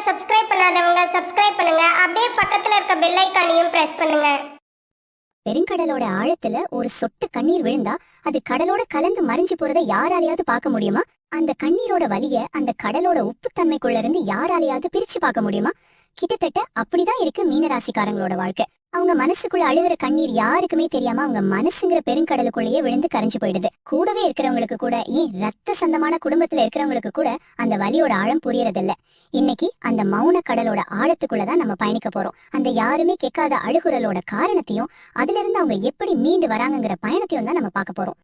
Subscribe பண்ணாதவங்க subscribe பண்ணுங்க. அப்படியே பக்கத்துல இருக்க பெல் ஐகானையும் பிரஸ் பண்ணுங்க. பெருங்கடலோட ஆழத்துல ஒரு சொட்டு கண்ணீர் விழுந்தா அது கடலோட கலந்து மறைஞ்சு போறதை யாராலையாவது பார்க்க முடியுமா? அந்த கண்ணீரோட வலிய அந்த கடலோட உப்புத்தன்மைக்குள்ள இருந்து யாராலையாவது பிரிச்சு பார்க்க முடியுமா? கிட்டத்தட்ட அப்படிதான் இருக்கு மீனராசிக்காரங்களோட வாழ்க்கை. அவங்க மனசுக்குள்ள அழுகிற கண்ணீர் யாருக்குமே தெரியாம அவங்க மனசுங்கிற பெருங்கடலுக்குள்ளேயே விழுந்து கரைஞ்சு போயிடுது. கூடவே இருக்கிறவங்களுக்கு கூட, ஏன் ரத்த சந்தமான குடும்பத்துல இருக்கிறவங்களுக்கு கூட அந்த வலியோட ஆழம் புரியறதில்ல. இன்னைக்கு அந்த மௌன கடலோட ஆழத்துக்குள்ளதான் நம்ம பயணிக்க போறோம். அந்த யாருமே கேட்காத அழுகுறலோட காரணத்தையும் அதுல இருந்து அவங்க எப்படி மீண்டு வராங்கங்கிற பயணத்தையும் தான் நம்ம பார்க்க போறோம்.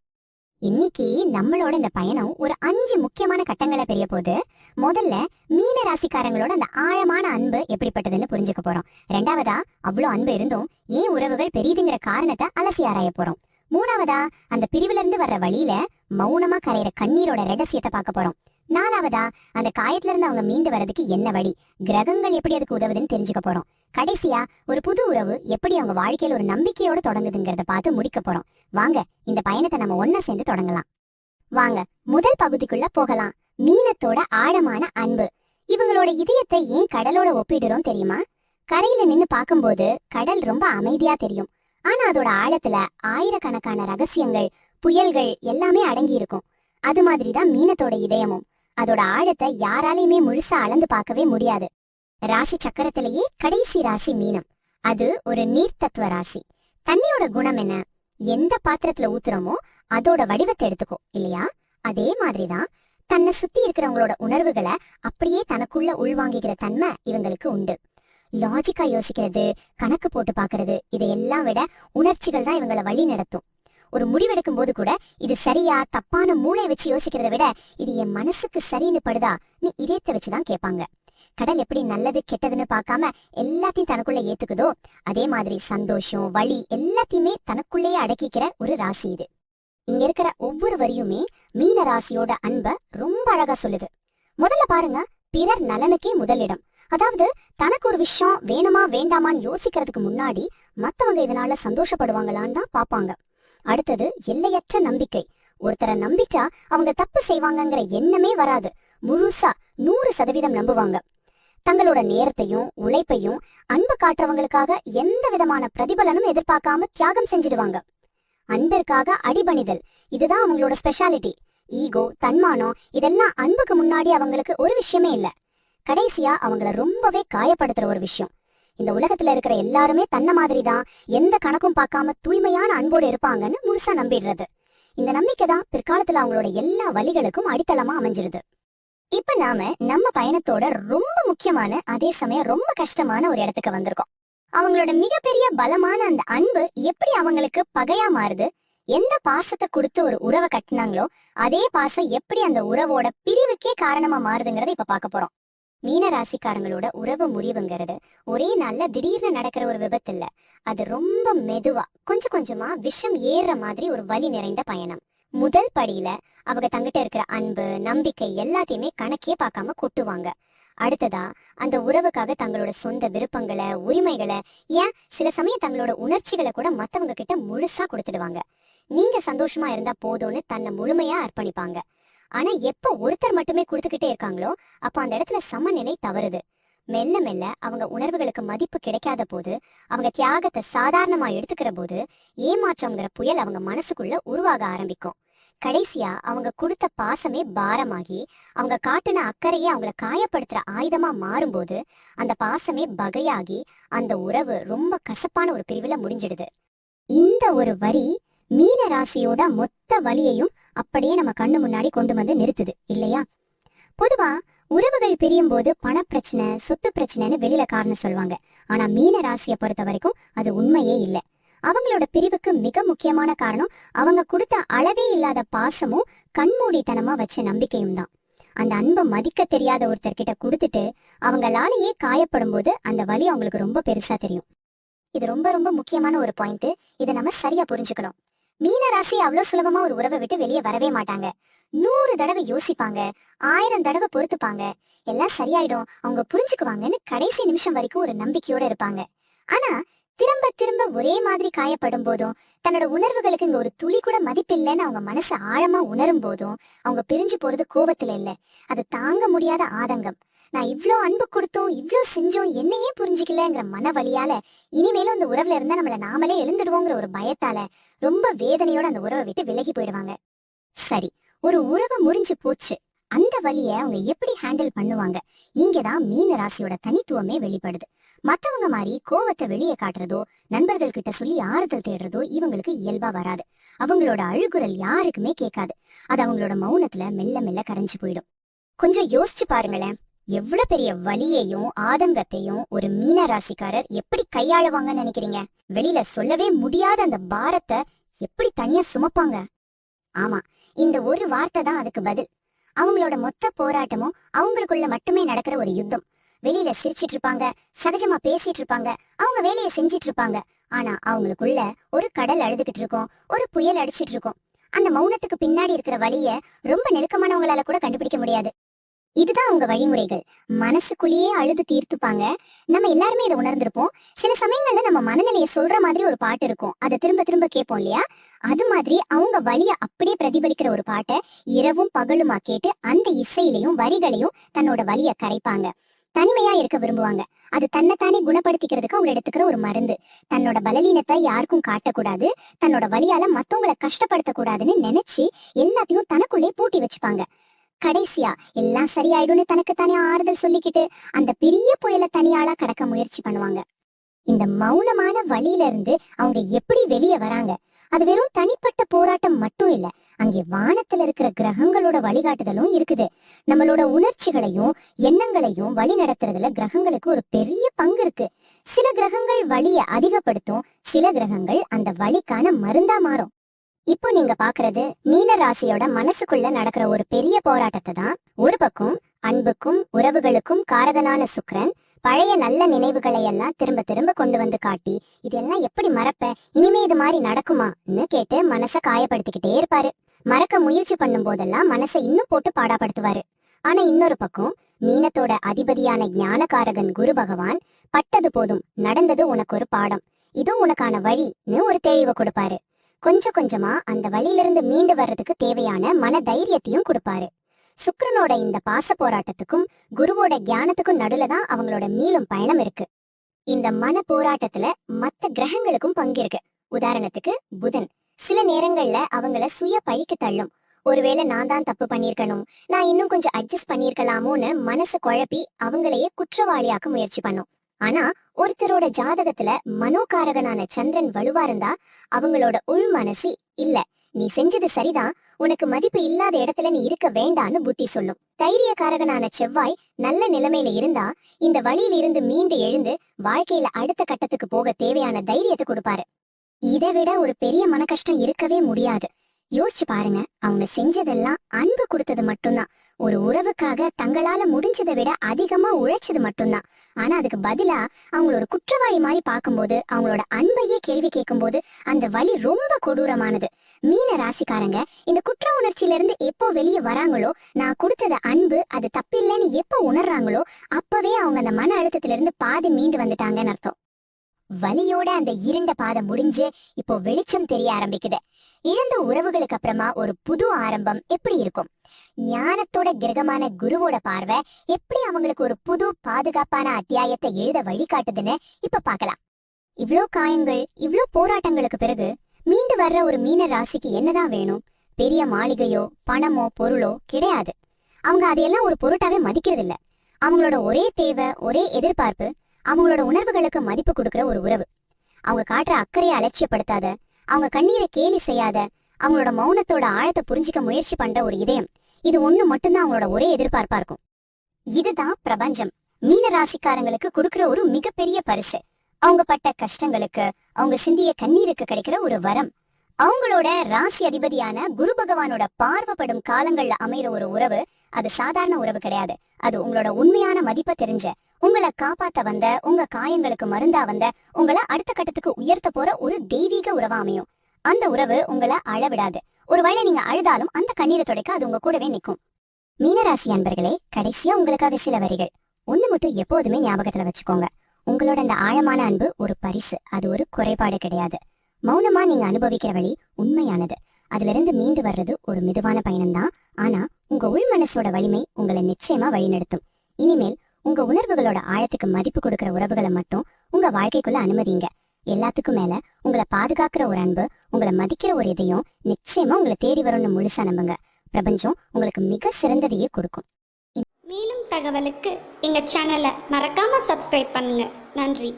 இன்னைக்கு நம்மளோட இந்த பயணம் ஒரு 5 முக்கியமான கட்டங்களை பெரிய போது. முதல்ல மீன ராசிக்காரங்களோட அந்த ஆழமான அன்பு எப்படிப்பட்டதுன்னு புரிஞ்சுக்க போறோம். ரெண்டாவதா, அவ்வளவு அன்பு இருந்தும் ஏன் உறவுகள் பெரியதுங்கிற காரணத்தை அலசி ஆராய போறோம். மூணாவதா, அந்த பிரிவுல இருந்து வர்ற வழியில மௌனமா கரையிற கண்ணீரோட ரகசியத்தை பார்க்க போறோம். நாலாவதா, அந்த காயத்துல இருந்து அவங்க மீண்டு வர்றதுக்கு என்ன வழி, கிரகங்கள் எப்படி அதுக்கு உதவுதுன்னு தெரிஞ்சுக்க போறோம். கடைசியா, ஒரு புது உறவு எப்படி அவங்க வாழ்க்கையில ஒரு நம்பிக்கையோட தொடங்குதுங்கிறத பார்த்து முடிக்க போறோம். வாங்க, இந்த பயணத்தை நம்ம ஒன்னா சேர்ந்து தொடங்கலாம். வாங்க, முதல் பகுதிக்குள்ள போகலாம். மீனத்தோட ஆழமான அன்பு. இவங்களோட இதயத்தை ஏன் கடலோட ஒப்பிடுறோம் தெரியுமா? கரையில நின்னு பார்க்கும்போது கடல் ரொம்ப அமைதியா தெரியும். ஆனா அதோட ஆழத்துல ஆயிரக்கணக்கான ரகசியங்கள், புயல்கள் எல்லாமே அடங்கி இருக்கும். அது மாதிரிதான் மீனத்தோட இதயமும். அதோட ஆழத்தை யாராலையுமே முழுசா அளந்து பார்க்கவே முடியாது. ராசி சக்கரத்திலேயே கடைசி ராசி மீனம். அது ஒரு நீர் தத்துவ ராசி. தண்ணியோட குணம் என்ன? எந்த பாத்திரத்துல ஊத்துறோமோ அதோட வடிவத்தை எடுத்துக்கோ, இல்லையா? அதே மாதிரிதான் தன்னை சுத்தி இருக்கிறவங்களோட உணர்வுகளை அப்படியே தனக்குள்ள உள்வாங்கிக்கிற தன்மை இவங்களுக்கு உண்டு. லாஜிக்கா யோசிக்கிறது, கணக்கு போட்டு பாக்குறது, இதையெல்லாம் விட உணர்ச்சிகள் தான் இவங்களை வழி நடத்தும். ஒரு முடிவெடுக்கும் போது கூட இது சரியா தப்பான மூளை வச்சு யோசிக்கிறத விட இது என் மனசுக்கு சரின்னு படுதா நீ இதயத்தை வச்சுதான் கேட்பாங்க. கடல் எப்படி நல்லது கெட்டதுன்னு பார்க்காம எல்லாத்தையும் தனக்குள்ள ஏத்துக்குதோ, அதே மாதிரி சந்தோஷம், வலி எல்லாத்தையுமே தனக்குள்ளேயே அடக்கிக்கிற ஒரு ராசி இது. இங்க இருக்கிற ஒவ்வொரு வரியுமே மீன ராசியோட அன்ப ரொம்ப அழகா சொல்லுது. முதல்ல பாருங்க, பிறர் நலனுக்கே முதலிடம். அதாவது தனக்கு ஒரு விஷயம் வேணுமா வேண்டாமான்னு யோசிக்கிறதுக்கு முன்னாடி மத்தவங்க இதனால சந்தோஷப்படுவாங்களான்னு தான் பாப்பாங்க. அடுத்தது எல்லையற்ற நம்பிக்கை. ஒருத்தரை நம்பிட்டா அவங்க தப்பு செய்வாங்கங்கிற எண்ணமே வராது. முழுசா 100% நம்புவாங்க. தங்களோட நேரத்தையும் உழைப்பையும் அன்பு காட்டுறவங்களுக்காக எந்த விதமான பிரதிபலனும் எதிர்பார்க்காம தியாகம் செஞ்சிடுவாங்க. அன்பிற்காக அடிபணிதல், இதுதான் அவங்களோட ஸ்பெஷாலிட்டி. ஈகோ, தன்மானம் இதெல்லாம் அன்புக்கு முன்னாடி அவங்களுக்கு ஒரு விஷயமே இல்ல. கடைசியா அவங்கள ரொம்பவே காயப்படுத்துற ஒரு விஷயம். இந்த உலகத்துல இருக்கிற எல்லாருமே தன்ன மாதிரிதான் எந்த கணக்கும் பார்க்காம தூய்மையான அன்போடு இருப்பாங்கன்னு முழுசா நம்பிடுறது. இந்த நம்பிக்கை தான் பிற்காலத்துல அவங்களோட எல்லா வழிகளுக்கும் அடித்தளமா அமைஞ்சிருது. இப்ப நாம நம்ம பயணத்தோட ரொம்ப முக்கியமான, அதே சமயம் ரொம்ப கஷ்டமான ஒரு இடத்துக்கு வந்திருக்கோம். அவங்களோட மிகப்பெரிய பலமான அந்த அன்பு எப்படி அவங்களுக்கு பகையா மாறுது, எந்த பாசத்தை கொடுத்து ஒரு உறவை கட்டினாங்களோ அதே பாசம் எப்படி அந்த உறவோட பிரிவுக்கே காரணமா மாறுதுங்கிறத இப்ப பார்க்க போறோம். மீன ராசிக்காரங்களோட உறவு முறிவுங்கிறது ஒரே நாள்ல திடீர்னு நடக்கிற ஒரு விபத்து இல்ல. அது ரொம்ப மெதுவா கொஞ்சம் கொஞ்சமா விஷம் ஏறுற மாதிரி ஒரு வலி நிறைந்த பயணம். முதல் படியில அவங்க தங்கிட்ட இருக்கிற அன்பு, நம்பிக்கை எல்லாத்தையுமே கணக்கே பார்க்காம கொட்டுவாங்க. அடுத்ததா அந்த உறவுக்காக தங்களோட சொந்த விருப்பங்களை, உரிமைகளை, ஏன் சில சமயம் தங்களோட உணர்ச்சிகளை கூட மத்தவங்க கிட்ட முழுசா கொடுத்துடுவாங்க. நீங்க சந்தோஷமா இருந்தா போதும்னு தன்னை முழுமையா அர்ப்பணிப்பாங்க. ஆனா எப்ப ஒருத்தர் மட்டுமே கொடுத்துக்கிட்டே இருக்காங்களோ அப்ப அந்த இடத்துல சமநிலை தவறுது. மெல்ல மெல்ல அவங்க உணர்வுகளுக்கு மதிப்பு கிடைக்காத போது, அவங்க தியாகத்தை சாதாரணமா எடுத்துக்கிற போது ஏமாற்றம்ங்கிற புயல் அவங்க மனசுக்குள்ள உருவாக ஆரம்பிக்கும். கடைசியா அவங்க கொடுத்த பாசமே பாரமாகி, அவங்க காட்டுன அக்கறையே அவங்கள காயப்படுத்துற ஆயுதமா மாறும்போது அந்த பாசமே பகையாகி அந்த உறவு ரொம்ப கசப்பான ஒரு பிரிவுல முடிஞ்சிடுது. இந்த ஒரு வரி மீன ராசியோட மொத்த வலியையும் அப்படியே நம்ம கண்ணு முன்னாடி கொண்டு வந்து நிறுத்துது, இல்லையா? பொதுவா உறவுகள் பிரியும் போது பணப்பிரச்சனை, சொத்து பிரச்சனைன்னு வெளியில காரணம் சொல்லுவாங்க. ஆனா மீன ராசியை பொறுத்த வரைக்கும் அது உண்மையே இல்லை. அவங்களோட பிரிவுக்கு மிக முக்கியமான காரணம் அவங்க கொடுத்த அளவே இல்லாத பாசமும் கண்மூடித்தனமா வச்ச நம்பிக்கையும் தான். அந்த அன்பை மதிக்க தெரியாத ஒருத்தர்கிட்ட கொடுத்துட்டு அவங்களாலேயே காயப்படும் போது அந்த வலி அவங்களுக்கு ரொம்ப பெருசா தெரியும். இது ரொம்ப ரொம்ப முக்கியமான ஒரு பாயிண்ட். இதை நம்ம சரியா புரிஞ்சுக்கணும். மீன ராசி அவ்வளவு சுலபமா ஒரு உறவை விட்டு வெளியே வரவே மாட்டாங்க. 100 தடவை யோசிப்பாங்க, 1000 தடவை பொறுத்துப்பாங்க. எல்லாம் சரியாயிடும், அவங்க புரிஞ்சுக்குவாங்கன்னு கடைசி நிமிஷம் வரைக்கும் ஒரு நம்பிக்கையோட இருப்பாங்க. ஆனா திரும்ப திரும்ப ஒரே மாதிரி காயப்படும் போதும், தன்னோட உணர்வுகளுக்கு இங்க ஒரு துளி கூட மதிப்பில்லைன்னு அவங்க மனசு ஆழமா உணரும் போதும் அவங்க பிரிஞ்சு போறது கோபத்துல இல்ல, அது தாங்க முடியாத ஆதங்கம். நான் இவ்ளோ அன்பு கொடுத்தோம், இவ்ளோ செஞ்சோம், என்னையே புரிஞ்சுக்கலங்கிற மன வலியால இனிமேலும் அந்த உறவுல இருந்தா நம்மள நாமளே எழுந்துடுவோங்கிற ஒரு பயத்தால ரொம்ப வேதனையோட அந்த உறவை விட்டு விலகி போயிடுவாங்க. சரி, ஒரு உறவு முறிஞ்சு போச்சு, அந்த வலிய அவங்க எப்படி ஹேண்டில் பண்ணுவாங்க? இங்கதான் மீன ராசியோட தனித்துவமே வெளிப்படுது. மத்தவங்க மாதிரி கோவத்தை வெளியே காட்டுறதோ, நண்பர்கள் கிட்ட சொல்லி ஆறுதல் தேடுறதோ இவங்களுக்கு இயல்பா வராது. அவங்களோட அழுகுரல் யாருக்குமே கேட்காது. அது அவங்களோட மௌனத்துல மெல்ல மெல்ல கரைஞ்சு போயிடும். கொஞ்சம் யோசிச்சு பாருங்களேன், எவ்வளவு பெரிய வலியையும் ஆதங்கத்தையும் ஒரு மீன ராசிக்காரர் எப்படி கையாளுவாங்கன்னு நினைக்கிறீங்க? வெளியில சொல்லவே முடியாத அந்த பாரத்தை எப்படி தனியா சுமப்பாங்க? ஆமா, இந்த ஒரு வார்த்தை தான் அதுக்கு பதில். அவங்களோட மொத்த போராட்டமும் அவங்களுக்குள்ள மட்டுமே நடக்கிற ஒரு யுத்தம். வெளியில சிரிச்சிட்டு இருப்பாங்க, சகஜமா பேசிட்டு இருப்பாங்க, அவங்க வேலையை செஞ்சிட்டு இருப்பாங்க. ஆனா அவங்களுக்குள்ள ஒரு கடல் அழுதுகிட்டு இருக்கும், ஒரு புயல் அடிச்சிட்டு இருக்கும். அந்த மௌனத்துக்கு பின்னாடி இருக்கிற வலிய ரொம்ப நெருக்கமானவங்களால கூட கண்டுபிடிக்க முடியாது. இதுதான் அவங்க வழிமுறைகள். மனசுக்குள்ளேயே அழுது தீர்த்துப்பாங்க. நம்ம எல்லாருமே இதை உணர்ந்திருப்போம். சில சமயங்கள்ல நம்ம மனநிலையை சொல்ற மாதிரி ஒரு பாட்டு இருக்கும், அதை திரும்ப திரும்ப கேட்போம் இல்லையா? அது மாதிரி அவங்க வலிய அப்படியே பிரதிபலிக்கிற ஒரு பாட்டை இரவும் பகலுமா கேட்டு அந்த இசையிலையும் வரிகளையும் தன்னோட வலிய கரைப்பாங்க. தனிமையா இருக்க விரும்புவாங்க. அது தன்னைத்தானே குணப்படுத்திக்கிறதுக்கு அவங்க எடுத்துக்கிற ஒரு மருந்து. தன்னோட பலவீனத்தை யாருக்கும் காட்டக்கூடாது, தன்னோட வலியால மத்தவங்களை கஷ்டப்படுத்த கூடாதுன்னு நினைச்சு எல்லாத்தையும் தனக்குள்ளே பூட்டி வச்சுப்பாங்க. கடைசியா எல்லாம் சரியாயிடும்னு தனக்கு தானே ஆறுதல் சொல்லிக்கிட்டு அந்த பெரிய புயலை தனியாளா கடக்க முயற்சி பண்ணுவாங்க. இந்த மௌனமான வழியில இருந்து அவங்க எப்படி வெளியே வராங்க? அது வெறும் தனிப்பட்ட போராட்டம் மட்டும் இல்ல, அங்கே வானத்துல இருக்கிற கிரகங்களோட வழிகாட்டுதலும் இருக்குது. நம்மளோட உணர்ச்சிகளையும் எண்ணங்களையும் வழி நடத்துறதுல கிரகங்களுக்கு ஒரு பெரிய பங்கு இருக்கு. சில கிரகங்கள் வலிய அதிகப்படுத்தும், சில கிரகங்கள் அந்த வலிக்கான மருந்தா மாறும். இப்போ நீங்க பாக்குறது மீன ராசியோட மனசுக்குள்ள நடக்கிற ஒரு பெரிய போராட்டத்தை தான். ஒரு பக்கம் அன்புக்கும் உறவுகளுக்கும் காரகனான சுக்கிரன் பழைய நல்ல நினைவுகளை எல்லாம் திரும்ப திரும்ப கொண்டு வந்து காட்டி, இதெல்லாம் எப்படி மறப்ப, இனிமே இது மாதிரி நடக்குமான்னு கேட்டு மனசை காயப்படுத்திக்கிட்டே இருப்பாரு. மறக்க முயற்சி பண்ணும் போதெல்லாம் மனசை இன்னும் போட்டு பாடாப்படுத்துவாரு. ஆனா இன்னொரு பக்கம் மீனத்தோட அதிபதியான ஞானகாரகன் குரு பகவான் பட்டது போதும், நடந்தது உனக்கு ஒரு பாடம், இதுவும் உனக்கான வழின்னு ஒரு தெளிவை கொடுப்பாரு. கொஞ்சம் கொஞ்சமா அந்த வழியிலிருந்து மீண்டு வர்றதுக்கு தேவையான மன தைரியத்தையும் கொடுப்பாரு. சுக்கிரனோட இந்த பாச போராட்டத்துக்கும் குருவோட ஞானத்துக்கும் நடுல தான் அவங்களோட மீளும் பயணம் இருக்கு. இந்த மன போராட்டத்துல மத்த கிரகங்களுக்கும் பங்கு இருக்கு. உதாரணத்துக்கு புதன் சில நேரங்கள்ல அவங்கள சுய பழிக்கு தள்ளும். ஒருவேளை நான் தான் தப்பு பண்ணிருக்கணும், நான் இன்னும் கொஞ்சம் அட்ஜஸ்ட் பண்ணிருக்கலாமோன்னு மனசு குழப்பி அவங்களையே குற்றவாளியாக்க முயற்சி பண்ணும். ஆனா ஒருத்தரோட ஜாதகத்துல மனோகாரகனான சந்திரன் வலுவா இருந்தா அவங்களோட உள் மனசு இல்ல, நீ செஞ்சது சரிதான், உனக்கு மதிப்பு இல்லாத இடத்துல நீ இருக்க வேண்டான்னு புத்தி சொல்லும். தைரியக்காரகனான செவ்வாய் நல்ல நிலைமையில இருந்தா இந்த வழியில இருந்து மீண்டு எழுந்து வாழ்க்கையில அடுத்த கட்டத்துக்கு போக தேவையான தைரியத்தை கொடுப்பாரு. இதை விட ஒரு பெரிய மன கஷ்டம் இருக்கவே முடியாது. யோசிச்சு பாருங்க, அவங்க செஞ்சதெல்லாம் அன்பு கொடுத்தது மட்டும்தான். ஒரு உறவுக்காக தங்களால முடிஞ்சதை விட அதிகமா உழைச்சது மட்டும்தான். ஆனா அதுக்கு பதிலா அவங்கள ஒரு குற்றவாளி மாதிரி பார்க்கும்போது, அவங்களோட அன்பையே கேள்வி கேட்கும் போது அந்த வலி ரொம்ப கொடூரமானது. மீன ராசிக்காரங்க இந்த குற்ற உணர்ச்சியில இருந்து எப்போ வெளியே வராங்களோ, நான் கொடுத்தத அன்பு அது தப்பில்லைன்னு எப்போ உணர்றாங்களோ அப்பவே அவங்க அந்த மன அழுத்தத்தில இருந்து பாதி மீண்டு வந்துட்டாங்கன்னு அர்த்தம். வலியோட அந்த இருண்ட பாதை முடிஞ்சு இப்போ வெளிச்சம் தெரிய ஆரம்பிக்குது. இழந்த உறவுகளுக்கு அப்புறமா ஒரு புது ஆரம்பம் எப்படி இருக்கும்? ஞானத்தோட கிரகமான குருவோட பார்வை எப்படி அவங்களுக்கு ஒரு புது பாதுகாப்பான அத்தியாயத்தை எழுத வழிகாட்டுதுன்னு இப்ப பாக்கலாம். இவ்ளோ காயங்கள், இவ்ளோ போராட்டங்களுக்கு பிறகு மீண்டு வர்ற ஒரு மீன ராசிக்கு என்னதான் வேணும்? பெரிய மாளிகையோ பணமோ பொருளோ கிடையாது. அவங்க அதையெல்லாம் ஒரு பொருட்டாவே மதிக்கிறது இல்ல. அவங்களோட ஒரே தேவை, ஒரே எதிர்பார்ப்பு அவங்களோட உணர்வுகளுக்கு மதிப்பு கொடுக்கிற ஒரு உறவு. அவங்க காட்டுற அக்கறையை அலட்சியப்படுத்தாத, அவங்க கண்ணீரை கேலி செய்யாத, அவங்களோட மௌனத்தோட ஆழத்தை புரிஞ்சிக்க முயற்சி பண்ற ஒரு இதயம், இது ஒண்ணு மட்டும்தான் அவங்களோட ஒரே எதிர்பார்ப்பா இருக்கும். இதுதான் பிரபஞ்சம் மீன ராசிக்காரங்களுக்கு கொடுக்கிற ஒரு மிகப்பெரிய பரிசு. அவங்க பட்ட கஷ்டங்களுக்கு, அவங்க சிந்திய கண்ணீருக்கு கிடைக்கிற ஒரு வரம். அவங்களோட ராசி அதிபதியான குரு பகவானோட பார்வைப்படும் காலங்கள்ல அமைகிற ஒரு உறவு, அது சாதாரண உறவு கிடையாது. அது உங்களோட உண்மையான மதிப்பை தெரிஞ்ச, உங்களை காப்பாத்த வந்த, உங்க காயங்களுக்கு மருந்தா வந்த, உங்களை அடுத்த கட்டத்துக்கு உயர்த்த போற ஒரு தெய்வீக உறவா அமையும். அந்த உறவு உங்களை அழவிடாது. ஒருவேளை நீங்க அழுதாலும் அந்த கண்ணீரை துடைக்க அது உங்க கூடவே நிற்கும். மீனராசி அன்பர்களே, கடைசியா உங்களுக்காக சில வரிகள். ஒண்ணு மட்டும் எப்போதுமே ஞாபகத்துல வச்சுக்கோங்க, உங்களோட அந்த ஆழமான அன்பு ஒரு பரிசு, அது ஒரு குறைபாடு கிடையாது. மௌனமா நீங்க அனுபவிக்கிற வழி உண்மையானது. அதுல இருந்து மீண்டு வர்றது ஒரு மெதுவான பயணம்தான். ஆனா உங்க உள் மனசோட வலிமை உங்களை நிச்சயமா வழிநடத்தும். இனிமேல் உங்க உணர்வுகளோட ஆழத்துக்கு மதிப்பு கொடுக்கிற உறவுகளை மட்டும் உங்க வாழ்க்கைக்குள்ள அனுமதிங்க. எல்லாத்துக்கும் மேல உங்களை பாதுகாக்கிற ஒரு அன்பு, உங்களை மதிக்கிற ஒரு இதயம் நிச்சயமா உங்களை தேடி வரும்னு முழுசா நம்புங்க. பிரபஞ்சம் உங்களுக்கு மிக சிறந்ததையே கொடுக்கும். மேலும் தகவலுக்கு எங்க சேனலை மறக்காம சப்ஸ்கிரைப் பண்ணுங்க. நன்றி.